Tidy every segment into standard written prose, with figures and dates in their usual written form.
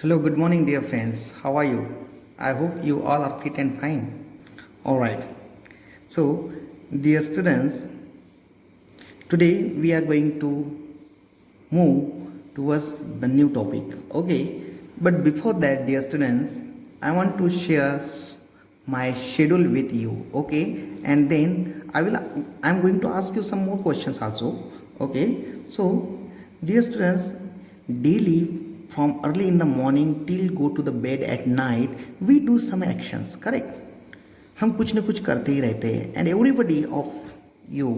Hello, good morning, dear friends. How are you? I hope you all are fit and fine. All right. So, dear students, today we are going to move towards the new topic. Okay. But before that, dear students, I want to share my schedule with you. Okay. And then I'm going to ask you some more questions also. Okay. So, dear students, daily from early in the morning till go to the bed at night we do some actions, correct? हम कुछ ना कुछ करते ही रहते हैं and everybody of you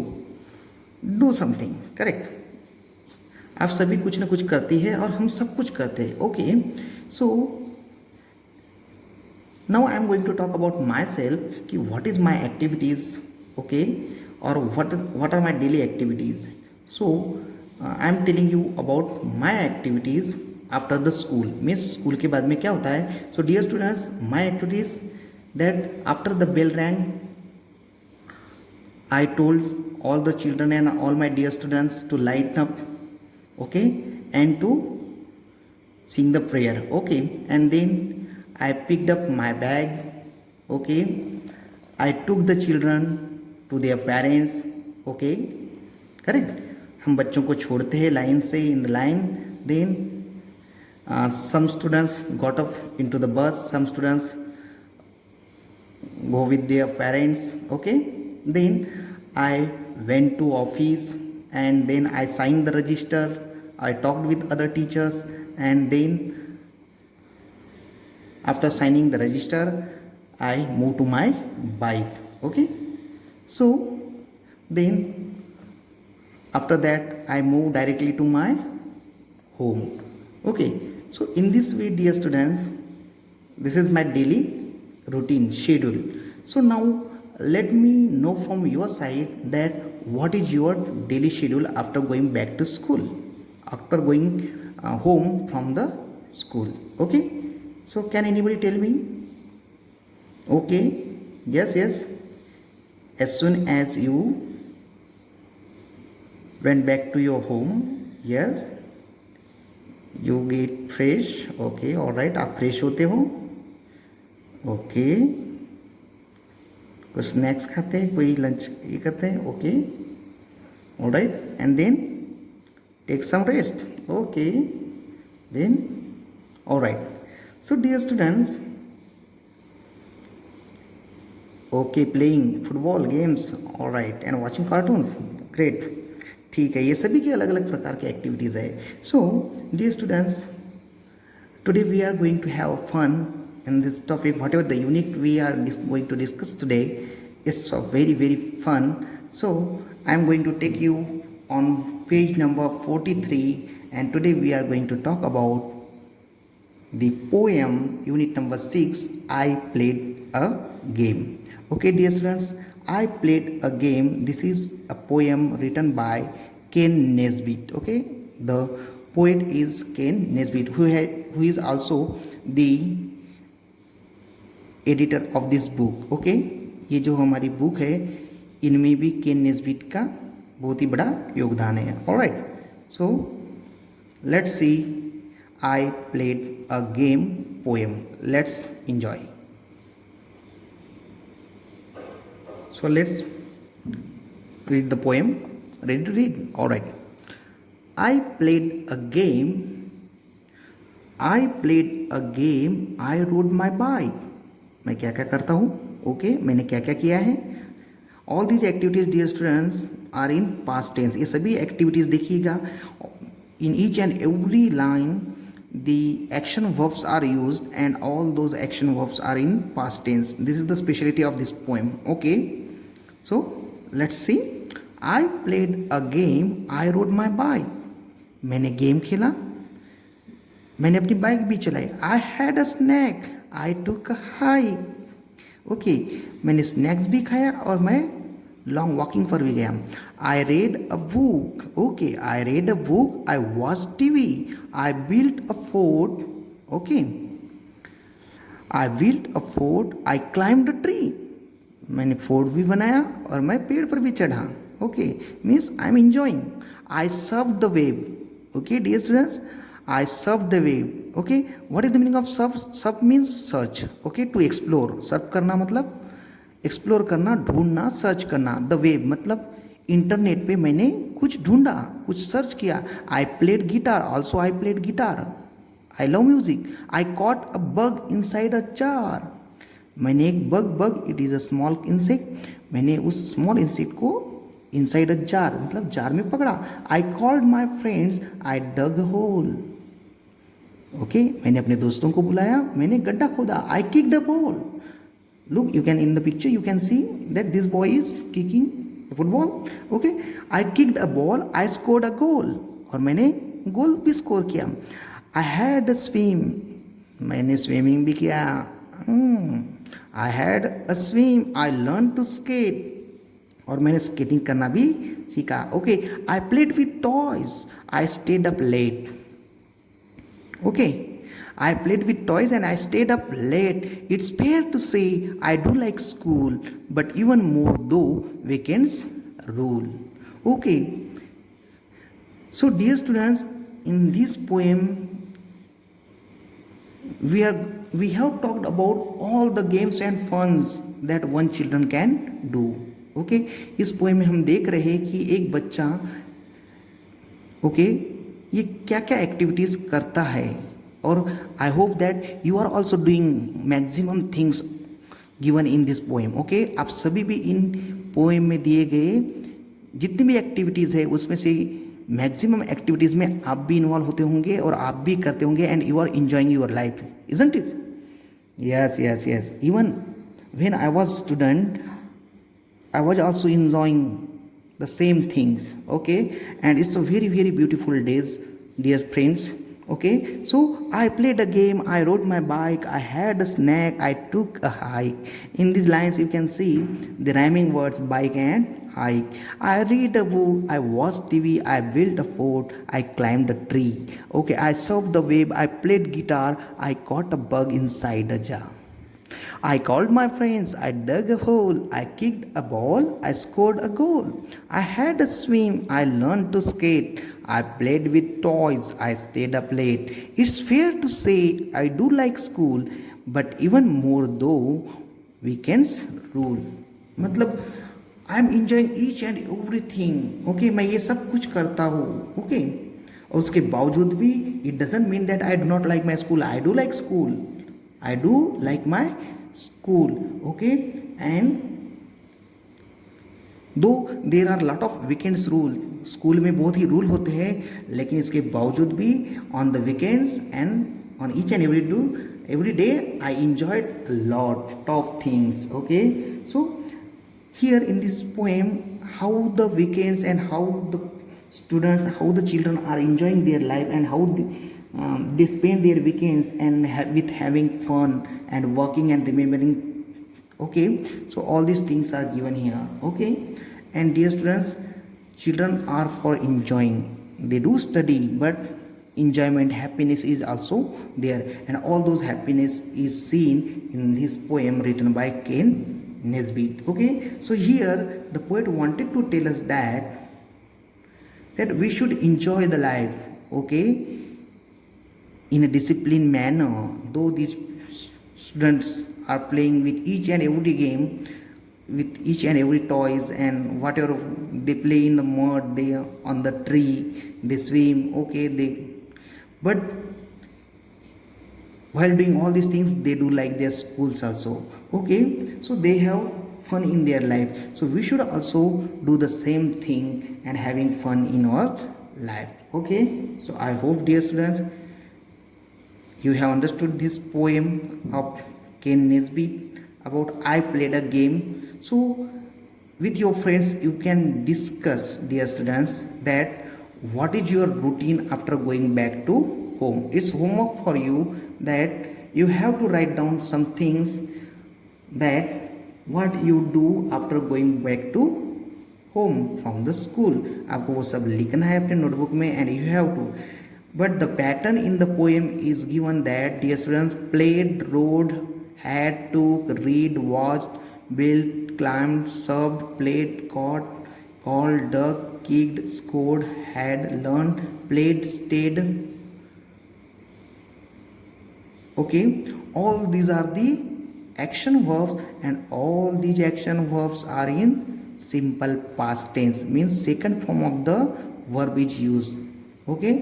do something, correct? आप सभी कुछ ना कुछ करती है और हम सब कुछ करते हैं. Okay, so now I am going to talk about myself कि what is my activities. Okay, और what are my daily activities. So I am telling you about my activities after the school. Means school के बाद में क्या होता है. So dear students, my activities that after the bell rang, I told all the children and all my dear students to light up, okay, and to sing the prayer. Okay, and then I picked up my bag. Okay, I took the children to their parents. Okay, correct. हम बच्चों को छोड़ते हैं line से, in the line. Then some students got up into the bus, some students go with their parents. Okay, then I went to office and then I signed the register. I talked with other teachers and then after signing the register I moved to my bike. Okay, so then after that I moved directly to my home. Okay, so in this way, dear students, this is my daily routine schedule. So now let me know from your side that what is your daily schedule after going back to school, after going home from the school. Okay, so can anybody tell me? Okay, yes, as soon as you went back to your home, yes, you get fresh. Okay, all right, आप fresh होते हो. Okay, कोई snacks खाते हैं, कोई lunch ये करते हैं. Okay, alright, and then take some rest. Okay, then alright. So dear students, okay, playing football games, alright, and watching cartoons, great. ठीक है, ये सभी की अलग अलग प्रकार की एक्टिविटीज़ है. So dear students, today we are going to have fun in this topic. Whatever the unit we are going to discuss today is very fun. So I am going to take you on page number 43 and today we are going to talk about the poem unit number 6, I played a game. Okay, dear students, I played a game. This is a poem written by Ken Nesbitt. Okay, the poet is Ken Nesbitt, who is also the editor of this book. Okay, ये जो हमारी book है इनमें भी केन Nesbitt का बहुत ही बड़ा योगदान है. Alright, so let's see I played a game poem. Let's enjoy. So let's read the poem. Ready to read? Alright. I played a game. I played a game. I rode my bike. मैं क्या क्या करता हूँ. Okay, मैंने क्या क्या किया है. All these activities dear students are in past tense. ये सभी एक्टिविटीज़ देखिएगा, in each and every line the action verbs are used and all those action verbs are in past tense. This is the speciality of this poem. Okay, so let's see. I played a game. I rode my bike. मैंने game खेला, मैंने अपनी bike भी चलाई. I had a snack. I took a hike. Okay, मैंने snacks भी खाया और मैं लॉन्ग वॉकिंग पर भी गया. I read a book. Okay, I read a book. I watch TV. I built a fort. Okay, I built a fort. I climbed a tree. मैंने fort भी बनाया और मैं पेड़ पर भी चढ़ा. Okay, means I am enjoying. I surf the web. Okay dear students, I surfed the wave. okay, what is the meaning of Surf? Surf means search, okay, to explore. Surf करना मतलब एक्सप्लोर करना, ढूंढना, search करना. The web मतलब internet पे मैंने कुछ ढूंढा, कुछ सर्च किया. I played guitar, also I played guitar. I love music. I caught a bug inside a jar. मैंने एक bug it is a small insect, मैंने उस स्मॉल इंसेक्ट को इनसाइड अ जार मतलब जार में पकड़ा. I called my friends, I dug hole. Okay, मैंने अपने दोस्तों को बुलाया, मैंने गड्ढा खोदा. I kicked a ball. Look, you can in the picture you can see that this boy is kicking football. Okay, I kicked a ball, I scored a goal. और मैंने गोल भी स्कोर किया. आई हैड अ स्विम, मैंने swimming भी किया. I had a swim, I learn to skate. और मैंने skating करना भी सीखा. Okay, I played with toys, I stayed up late. Okay, I played with toys and I stayed up late. It's fair to say I do like school, but even more though weekends rule. Okay, so dear students, in this poem we have talked about all the games and funs that one children can do. Okay, इस poem में हम देख रहे हैं कि एक बच्चा ये क्या क्या एक्टिविटीज़ करता है. और I hope that you are also doing maximum things given in this poem. Okay, आप सभी भी इन पोएम में दिए गए जितनी भी एक्टिविटीज़ है उसमें से मैक्सिमम एक्टिविटीज़ में आप भी इन्वॉल्व होते होंगे और आप भी करते होंगे and you are enjoying your life, isn't it? Yes yes yes. Even when I was student I was also enjoying the same things. Okay, and it's a very very beautiful days, dear friends. Okay, so I played a game, I rode my bike, I had a snack, I took a hike. In these lines you can see the rhyming words bike and hike. I read a book, I watched TV, I built a fort, I climbed a tree. Okay, I surfed the web, I played guitar, I caught a bug inside a jar. I called my friends, I dug a hole, I kicked a ball, I scored a goal. I had a swim, I learned to skate, I played with toys, I stayed up late. It's fair to say I do like school, but even more though weekends rule. मतलब I am enjoying each and everything. Okay, मैं ये सब कुछ करता हूँ. Okay, और उसके बावजूद भी it doesn't mean that I do not like my school. I do like school. I do like my school. Okay, and though there are lot of weekends rule, school में बहुत ही रूल होते हैं, लेकिन इसके बावजूद भी on the weekends and on each and every day I enjoyed a lot of things. Okay, so here in this poem how the weekends and how the students, how the children are enjoying their life and how they spend their weekends and with having fun and working and remembering. Okay, so all these things are given here. Okay, and dear students, children are for enjoying. They do study, but enjoyment, happiness is also there, and all those happiness is seen in this poem written by Ken Nesbitt. Okay, so here the poet wanted to tell us that we should enjoy the life. Okay, in a disciplined manner. Though these students are playing with each and every game, with each and every toys and whatever they play in the mud, they on the tree, they swim. Okay, but while doing all these things they do like their schools also. Okay, so they have fun in their life, so we should also do the same thing and having fun in our life. Okay, so I hope, dear students, you have understood this poem of Ken Nesbitt about I played a game. So with your friends you can discuss, dear students, that what is your routine after going back to home. It's homework for you that you have to write down some things that what you do after going back to home from the school. आपको वो सब लिखना है अपने notebook में and you have to. But the pattern in the poem is given that, dear students, played, rode, had, took, read, watched, built, climbed, served, played, caught, called, dug, kicked, scored, had, learned, played, stayed, Okay, all these are the action verbs, and all these action verbs are in simple past tense, means second form of the verb is used. Okay,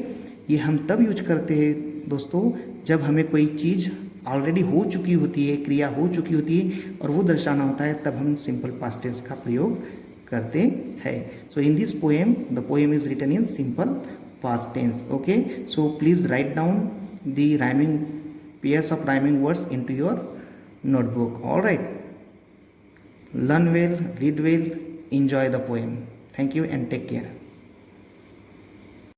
ये हम तब use करते हैं दोस्तों जब हमें कोई चीज़ already हो चुकी होती है, क्रिया हो चुकी होती है और वो दर्शाना होता है, तब हम सिंपल पास्ट टेंस का प्रयोग करते हैं. So in this poem the poem is written in simple past tense. Okay, so please write down the rhyming pairs of rhyming words into your notebook. All right, learn well, read well, enjoy the poem. Thank you and take care.